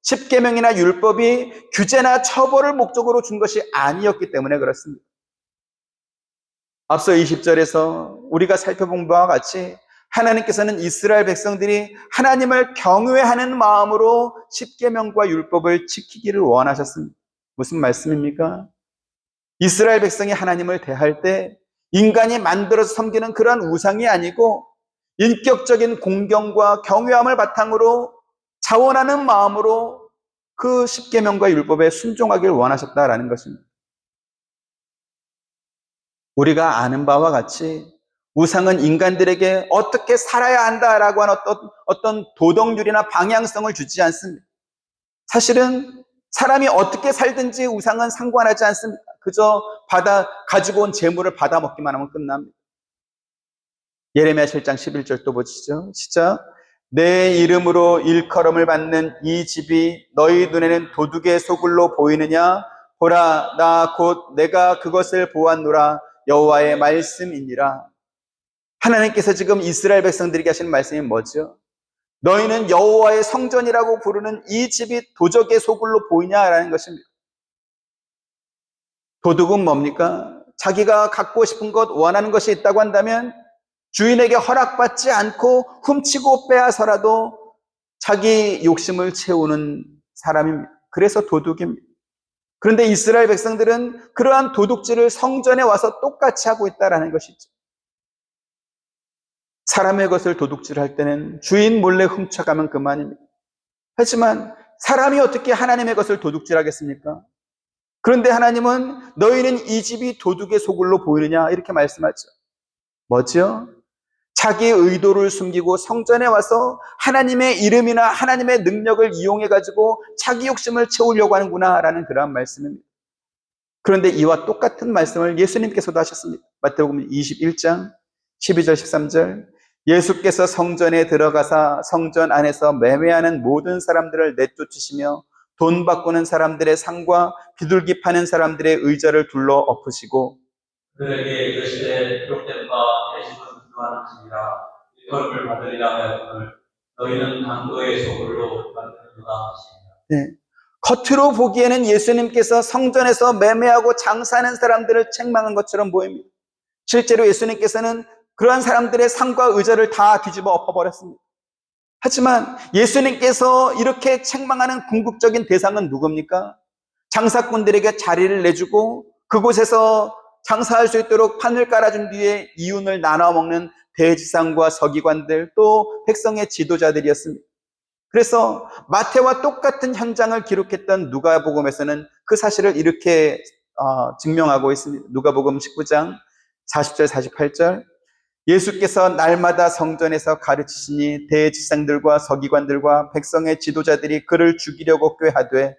십계명이나 율법이 규제나 처벌을 목적으로 준 것이 아니었기 때문에 그렇습니다. 앞서 20절에서 우리가 살펴본 바와 같이 하나님께서는 이스라엘 백성들이 하나님을 경외하는 마음으로 십계명과 율법을 지키기를 원하셨습니다. 무슨 말씀입니까? 이스라엘 백성이 하나님을 대할 때 인간이 만들어서 섬기는 그러한 우상이 아니고 인격적인 공경과 경외함을 바탕으로 자원하는 마음으로 그 십계명과 율법에 순종하길 원하셨다라는 것입니다. 우리가 아는 바와 같이 우상은 인간들에게 어떻게 살아야 한다라고 하는 어떤 도덕률이나 방향성을 주지 않습니다. 사실은 사람이 어떻게 살든지 우상은 상관하지 않습니다. 그저 가지고 온 재물을 받아 먹기만 하면 끝납니다. 예레미야 7장 11절 또 보시죠. 시작. 내 이름으로 일컬음을 받는 이 집이 너희 눈에는 도둑의 소굴로 보이느냐? 보라, 나 곧 내가 그것을 보았노라. 여호와의 말씀이니라. 하나님께서 지금 이스라엘 백성들에게 하시는 말씀이 뭐죠? 너희는 여호와의 성전이라고 부르는 이 집이 도적의 소굴로 보이냐라는 것입니다. 도둑은 뭡니까? 자기가 갖고 싶은 것, 원하는 것이 있다고 한다면 주인에게 허락받지 않고 훔치고 빼앗아서라도 자기 욕심을 채우는 사람입니다. 그래서 도둑입니다. 그런데 이스라엘 백성들은 그러한 도둑질을 성전에 와서 똑같이 하고 있다는 것이죠. 사람의 것을 도둑질할 때는 주인 몰래 훔쳐가면 그만입니다. 하지만 사람이 어떻게 하나님의 것을 도둑질하겠습니까? 그런데 하나님은 너희는 이 집이 도둑의 소굴로 보이느냐 이렇게 말씀하죠. 뭐죠? 자기의 의도를 숨기고 성전에 와서 하나님의 이름이나 하나님의 능력을 이용해가지고 자기 욕심을 채우려고 하는구나 라는 그러한 말씀입니다. 그런데 이와 똑같은 말씀을 예수님께서도 하셨습니다. 마태복음 21장 12절 13절 예수께서 성전에 들어가사 성전 안에서 매매하는 모든 사람들을 내쫓으시며 돈 바꾸는 사람들의 상과 비둘기 파는 사람들의 의자를 둘러 엎으시고 그들에게 이르시되 기록된 바 내 집은 기도하는 집이라 일컬음을 받으리라 하였거늘 너희는 강도의 소굴로 만드는구나 하시니라. 네. 겉으로 보기에는 예수님께서 성전에서 매매하고 장사하는 사람들을 책망한 것처럼 보입니다. 실제로 예수님께서는 그러한 사람들의 상과 의자를 다 뒤집어 엎어버렸습니다. 하지만 예수님께서 이렇게 책망하는 궁극적인 대상은 누굽니까? 장사꾼들에게 자리를 내주고 그곳에서 장사할 수 있도록 판을 깔아준 뒤에 이윤을 나눠 먹는 대지상과 서기관들 또 백성의 지도자들이었습니다. 그래서 마태와 똑같은 현장을 기록했던 누가복음에서는 그 사실을 이렇게 증명하고 있습니다. 누가복음 19장 40절 48절 예수께서 날마다 성전에서 가르치시니 대지상들과 서기관들과 백성의 지도자들이 그를 죽이려고 꾀하되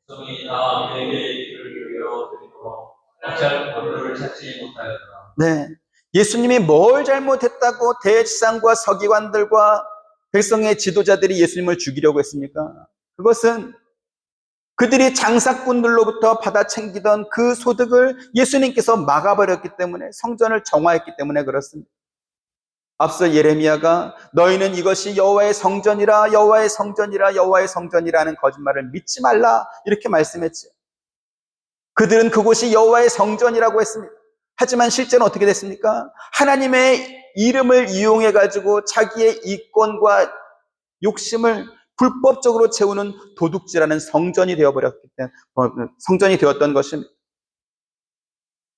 백성이 다 그에게 이를 외워드리도록 어찌할 본도를 찾지 못하였더라. 네. 예수님이 뭘 잘못했다고 대제사장과 서기관들과 백성의 지도자들이 예수님을 죽이려고 했습니까? 그것은 그들이 장사꾼들로부터 받아 챙기던 그 소득을 예수님께서 막아버렸기 때문에, 성전을 정화했기 때문에 그렇습니다. 앞서 예레미야가 너희는 이것이 여호와의 성전이라 여호와의 성전이라 여호와의 성전이라는 거짓말을 믿지 말라 이렇게 말씀했죠. 그들은 그곳이 여호와의 성전이라고 했습니다. 하지만 실제는 어떻게 됐습니까? 하나님의 이름을 이용해 가지고 자기의 이권과 욕심을 불법적으로 채우는 도둑질하는 성전이 되어버렸기 때문에, 성전이 되었던 것입니다.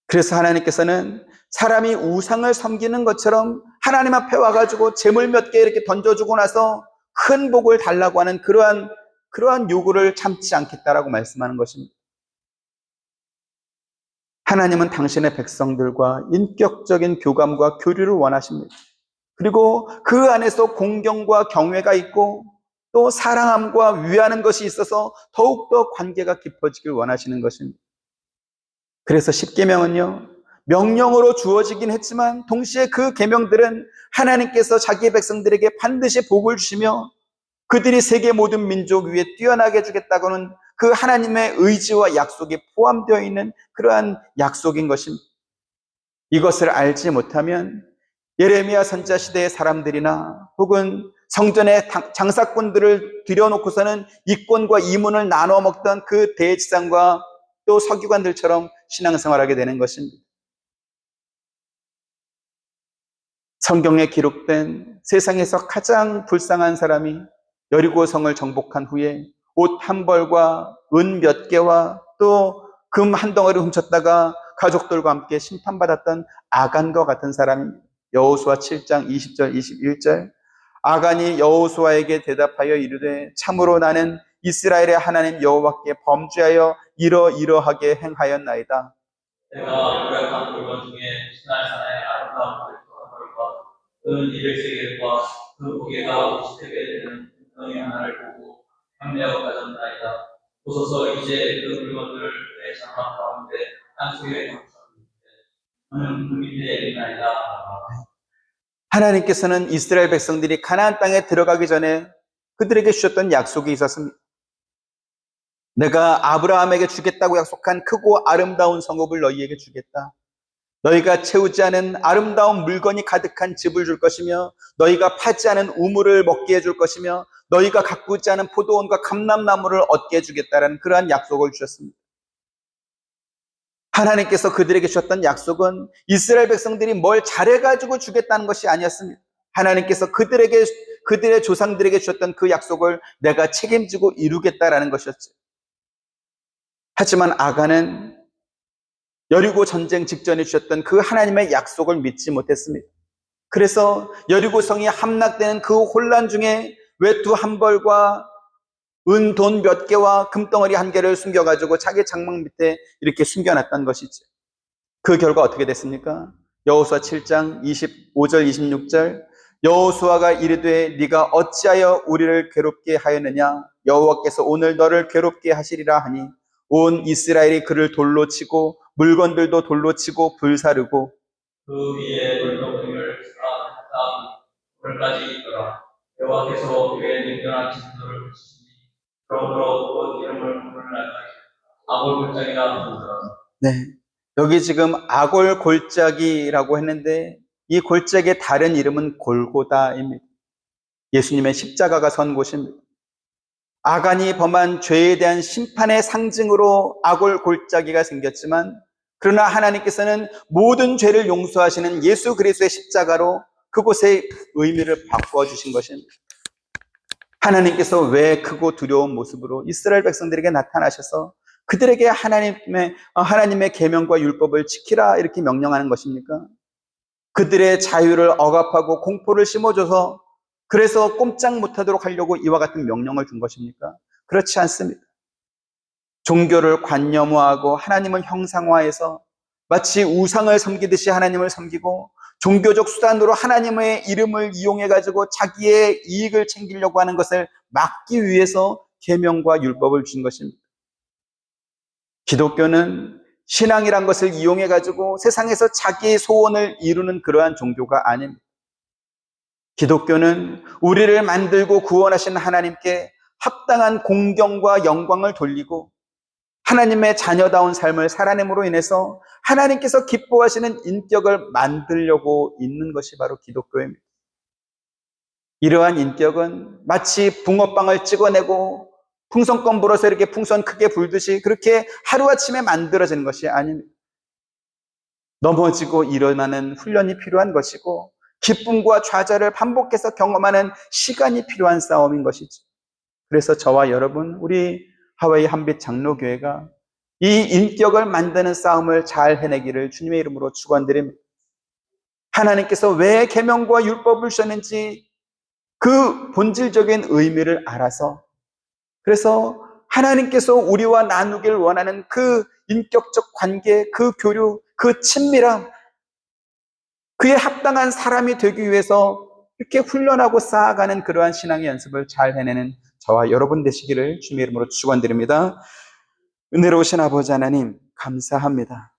그래서 하나님께서는 사람이 우상을 섬기는 것처럼 하나님 앞에 와가지고 재물 몇 개 이렇게 던져주고 나서 큰 복을 달라고 하는 그러한 요구를 참지 않겠다라고 말씀하는 것입니다. 하나님은 당신의 백성들과 인격적인 교감과 교류를 원하십니다. 그리고 그 안에서 공경과 경외가 있고 또 사랑함과 위하는 것이 있어서 더욱더 관계가 깊어지길 원하시는 것입니다. 그래서 십계명은요, 명령으로 주어지긴 했지만 동시에 그 계명들은 하나님께서 자기의 백성들에게 반드시 복을 주시며 그들이 세계 모든 민족 위에 뛰어나게 해주겠다고는 그 하나님의 의지와 약속이 포함되어 있는 그러한 약속인 것입니다. 이것을 알지 못하면 예레미야 선지자 시대의 사람들이나 혹은 성전의 장사꾼들을 들여놓고서는 이권과 이문을 나눠 먹던 그 대제사장과 또 서기관들처럼 신앙생활하게 되는 것입니다. 성경에 기록된 세상에서 가장 불쌍한 사람이 여리고성을 정복한 후에 옷 한 벌과 은 몇 개와 또 금 한 덩어리 훔쳤다가 가족들과 함께 심판받았던 아간과 같은 사람입니다. 여호수아 7장 20절 21절 아간이 여호수아에게 대답하여 이르되 참으로 나는 이스라엘의 하나님 여호와께 범죄하여 이러이러하게 행하였나이다. 내가 노력한 물건 중에 시날산의 아름다운 벌과 은 200세겔과 그 무게가 50세겔 되는 은덩이 하나를 보고 판매하고 가졌나이다. 보소서 이제 그 물건들을 내 장막 가운데 한 수에 감췄는데 너는 그 밑에 있나이다. 하나님께서는 이스라엘 백성들이 가나안 땅에 들어가기 전에 그들에게 주셨던 약속이 있었습니다. 내가 아브라함에게 주겠다고 약속한 크고 아름다운 성읍을 너희에게 주겠다. 너희가 채우지 않은 아름다운 물건이 가득한 집을 줄 것이며 너희가 파지 않은 우물을 먹게 해줄 것이며 너희가 가꾸지 않은 포도원과 감람나무를 얻게 해주겠다라는 그러한 약속을 주셨습니다. 하나님께서 그들에게 주셨던 약속은 이스라엘 백성들이 뭘 잘해가지고 주겠다는 것이 아니었습니다. 하나님께서 그들의 조상들에게 주셨던 그 약속을 내가 책임지고 이루겠다라는 것이었죠. 하지만 아간은 여리고 전쟁 직전에 주셨던 그 하나님의 약속을 믿지 못했습니다. 그래서 여리고성이 함락되는 그 혼란 중에 외투 한 벌과 은 돈 몇 개와 금덩어리 한 개를 숨겨가지고 자기 장막 밑에 이렇게 숨겨놨던 것이죠. 그 결과 어떻게 됐습니까? 여호수아 7장 25절 26절 여호수아가 이르되 네가 어찌하여 우리를 괴롭게 하였느냐? 여호와께서 오늘 너를 괴롭게 하시리라 하니 온 이스라엘이 그를 돌로 치고 물건들도 돌로 치고 불사르고 그 위에 돌덩이를 쌓은 돌까지 있더라. 여호와께서 그의 냉정한 진노를 붙이시니 그러므로 그 이름을 오늘날 아골골짜기라 부르더라. 네, 여기 지금 아골 골짜기라고 했는데 이 골짜기의 다른 이름은 골고다입니다. 예수님의 십자가가 선 곳입니다. 아간이 범한 죄에 대한 심판의 상징으로 아골 골짜기가 생겼지만 그러나 하나님께서는 모든 죄를 용서하시는 예수 그리스도의 십자가로 그곳의 의미를 바꿔주신 것입니다. 하나님께서 왜 크고 두려운 모습으로 이스라엘 백성들에게 나타나셔서 그들에게 하나님의 계명과 율법을 지키라 이렇게 명령하는 것입니까? 그들의 자유를 억압하고 공포를 심어줘서 그래서 꼼짝 못하도록 하려고 이와 같은 명령을 준 것입니까? 그렇지 않습니다. 종교를 관념화하고 하나님을 형상화해서 마치 우상을 섬기듯이 하나님을 섬기고 종교적 수단으로 하나님의 이름을 이용해가지고 자기의 이익을 챙기려고 하는 것을 막기 위해서 계명과 율법을 준 것입니다. 기독교는 신앙이란 것을 이용해가지고 세상에서 자기의 소원을 이루는 그러한 종교가 아닙니다. 기독교는 우리를 만들고 구원하신 하나님께 합당한 공경과 영광을 돌리고 하나님의 자녀다운 삶을 살아냄으로 인해서 하나님께서 기뻐하시는 인격을 만들려고 있는 것이 바로 기독교입니다. 이러한 인격은 마치 붕어빵을 찍어내고 풍선껌 불어서 이렇게 풍선 크게 불듯이 그렇게 하루아침에 만들어지는 것이 아닙니다. 넘어지고 일어나는 훈련이 필요한 것이고 기쁨과 좌절을 반복해서 경험하는 시간이 필요한 싸움인 것이죠. 그래서 저와 여러분, 우리 하와이 한빛 장로교회가 이 인격을 만드는 싸움을 잘 해내기를 주님의 이름으로 축원드립니다. 하나님께서 왜 계명과 율법을 주셨는지 그 본질적인 의미를 알아서, 그래서 하나님께서 우리와 나누길 원하는 그 인격적 관계, 그 교류, 그 친밀함, 그에 합당한 사람이 되기 위해서 이렇게 훈련하고 쌓아가는 그러한 신앙의 연습을 잘 해내는 저와 여러분 되시기를 주님의 이름으로 축원드립니다. 은혜로우신 아버지 하나님, 감사합니다.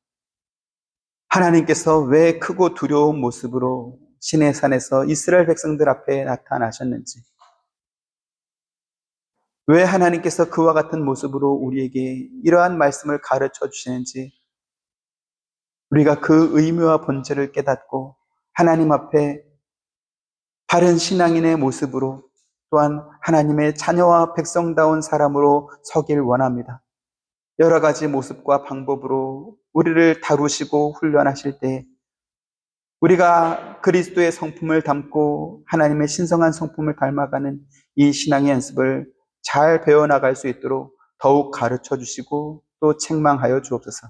하나님께서 왜 크고 두려운 모습으로 시내산에서 이스라엘 백성들 앞에 나타나셨는지, 왜 하나님께서 그와 같은 모습으로 우리에게 이러한 말씀을 가르쳐 주시는지, 우리가 그 의미와 본질을 깨닫고 하나님 앞에 바른 신앙인의 모습으로 또한 하나님의 자녀와 백성다운 사람으로 서길 원합니다. 여러 가지 모습과 방법으로 우리를 다루시고 훈련하실 때 우리가 그리스도의 성품을 담고 하나님의 신성한 성품을 닮아가는 이 신앙의 연습을 잘 배워나갈 수 있도록 더욱 가르쳐 주시고 또 책망하여 주옵소서.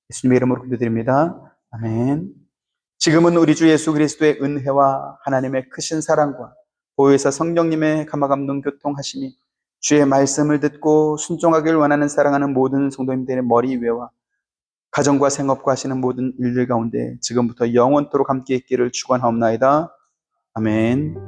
예수님의 이름으로 기도드립니다. 아멘. 지금은 우리 주 예수 그리스도의 은혜와 하나님의 크신 사랑과 보혜사 성령님의 감화감동 교통하심이 주의 말씀을 듣고 순종하길 원하는 사랑하는 모든 성도님들의 머리 위와 가정과 생업과 하시는 모든 일들 가운데 지금부터 영원토록 함께 있기를 축원하옵나이다. 아멘.